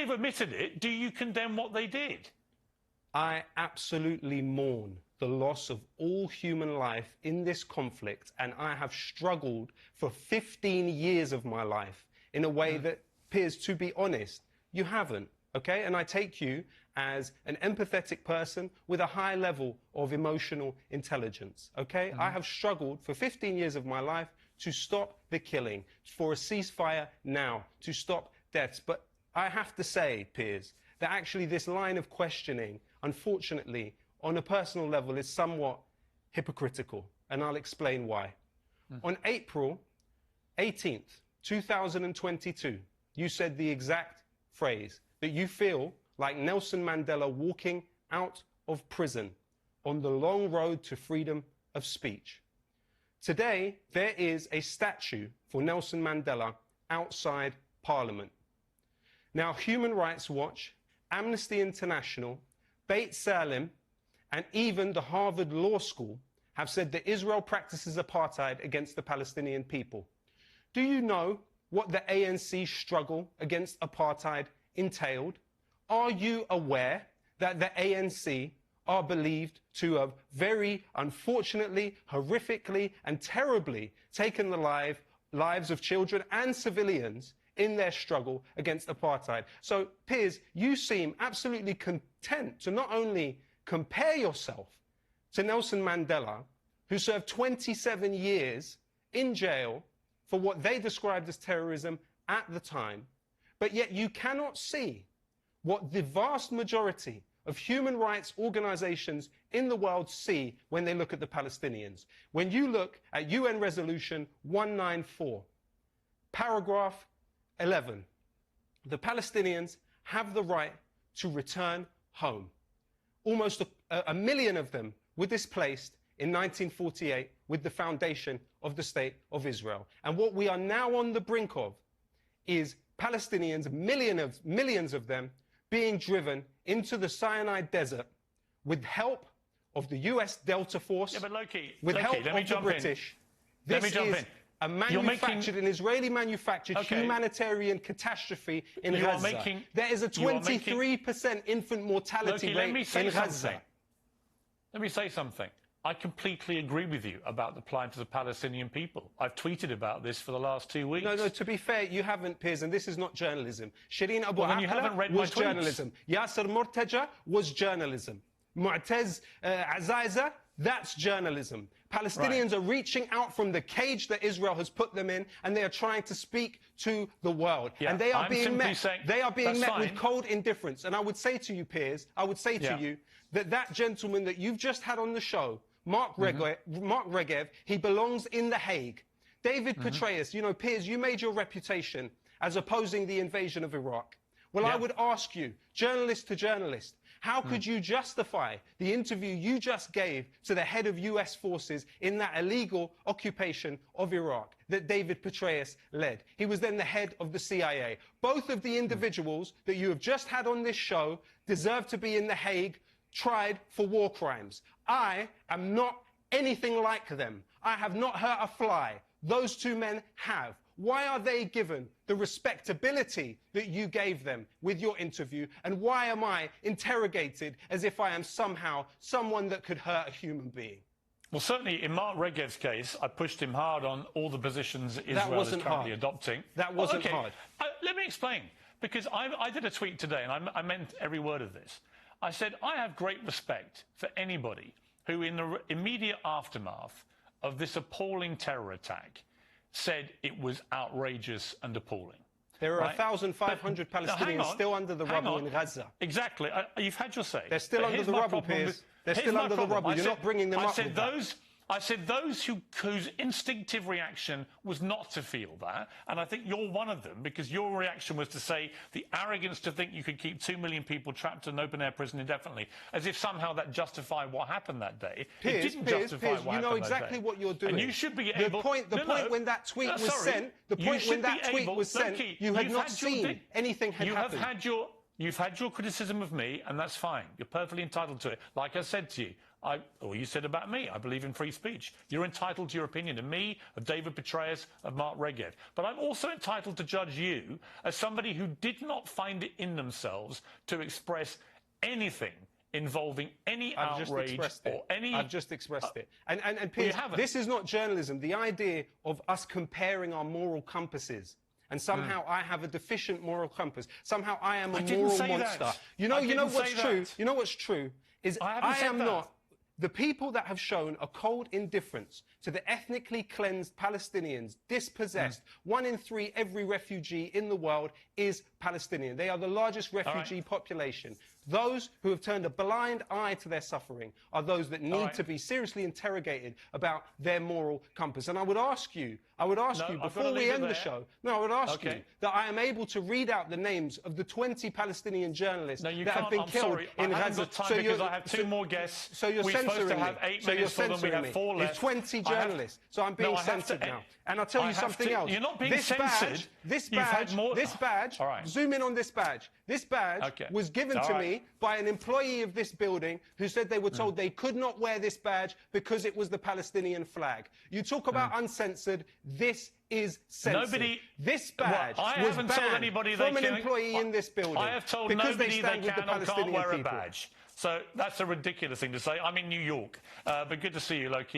they've admitted it, do you condemn what they did? I absolutely mourn the loss of all human life in this conflict, and I have struggled for 15 years of my life in a way that, Piers, to be honest, you haven't, okay? And I take you as an empathetic person with a high level of emotional intelligence, okay? I have struggled for 15 years of my life to stop the killing, for a ceasefire now, to stop deaths. But I have to say, Piers, that actually this line of questioning, unfortunately, on a personal level, is somewhat hypocritical, and I'll explain why. On April 18th, 2022, you said the exact phrase that you feel like Nelson Mandela walking out of prison on the long road to freedom of speech. Today, there is a statue for Nelson Mandela outside Parliament. Now, Human Rights Watch, Amnesty International, Beit Salim, and even the Harvard Law School have said that Israel practices apartheid against the Palestinian people. Do you know what the ANC struggle against apartheid entailed? Are you aware that the ANC are believed to have very unfortunately, horrifically, and terribly taken the lives of children and civilians in their struggle against apartheid? So, Piers, you seem absolutely content to not only compare yourself to Nelson Mandela, who served 27 years in jail for what they described as terrorism at the time, but yet you cannot see what the vast majority of human rights organizations in the world see when they look at the Palestinians. When you look at UN Resolution 194, paragraph 11, the Palestinians have the right to return home. Almost a million of them were displaced in 1948 with the foundation of the State of Israel. And what we are now on the brink of is Palestinians, millions of them, being driven into the Sinai Desert with help of the US Delta Force, yeah, but Lowkey, with help let me of the jump British. In. Let me jump in. A manufactured, an Israeli-manufactured humanitarian catastrophe in Gaza. There is a 23% infant mortality rate in Gaza. Let me say something. I completely agree with you about the plight of the Palestinian people. I've tweeted about this for the last 2 weeks. No, to be fair, you haven't, Piers, and this is not journalism. Shireen Abu Akleh was journalism. Yasser Mortaja was journalism. Mu'taz Azaiza, that's journalism. Palestinians are reaching out from the cage that Israel has put them in, and they are trying to speak to the world. Yeah, and they are being met with cold indifference. And I would say to you, Piers, I would say to you that gentleman that you've just had on the show, Mark Regev, he belongs in The Hague. David Petraeus, you know, Piers, you made your reputation as opposing the invasion of Iraq. Well, I would ask you, journalist to journalist, how could you justify the interview you just gave to the head of US forces in that illegal occupation of Iraq that David Petraeus led? He was then the head of the CIA. Both of the individuals that you have just had on this show deserve to be in The Hague, tried for war crimes. I am not anything like them. I have not hurt a fly. Those two men have. Why are they given the respectability that you gave them with your interview? And why am I interrogated as if I am somehow someone that could hurt a human being? Well, certainly in Mark Regev's case, I pushed him hard on all the positions Israel is currently adopting. That wasn't hard. Let me explain. Because I did a tweet today, and I meant every word of this. I said, I have great respect for anybody who, in the immediate aftermath of this appalling terror attack, said it was outrageous and appalling. There are 1,500 Palestinians still under the rubble in Gaza. Exactly. You've had your say. They're still under the rubble, Piers. They're still under the rubble. You're not bringing them up with that. I said those whose instinctive reaction was not to feel that, and I think you're one of them, because your reaction was to say the arrogance to think you could keep 2 million people trapped in an open-air prison indefinitely, as if somehow that justified what happened that day. Piers, it didn't justify what happened that day. You know exactly what you're doing. And you should be able... The point when that tweet was sent, you had not seen anything had happened. You've had your criticism of me, and that's fine. You're perfectly entitled to it. Like I said to you, or you said about me, I believe in free speech. You're entitled to your opinion of me, of David Petraeus, of Mark Regev. But I'm also entitled to judge you as somebody who did not find it in themselves to express anything involving any outrage or any... I've just expressed it. And Piers, this is not journalism. The idea of us comparing our moral compasses and somehow I have a deficient moral compass. Somehow I am a moral monster. You know what's true? You know what's true is I am not. The people that have shown a cold indifference to the ethnically cleansed Palestinians, dispossessed, 1 in 3 every refugee in the world is Palestinian. They are the largest refugee population. Those who have turned a blind eye to their suffering are those that need to be seriously interrogated about their moral compass. And I would ask you before we end the show, I would ask you that I am able to read out the names of the 20 Palestinian journalists that have been killed in Gaza. I haven't got time because I have 2 more guests. So you're censoring me. So you're censoring me. It's 20 journalists. So I'm being censored now. And I'll tell you something else. You're not being censored. This badge, zoom in on this badge. This badge was given to me by an employee of this building who said they were told they could not wear this badge because it was the Palestinian flag. You talk about uncensored. This is censored. This badge was banned from an employee in this building. I have told nobody they can or can't wear a badge. So that's a ridiculous thing to say. I'm in New York. But good to see you, Lowkey.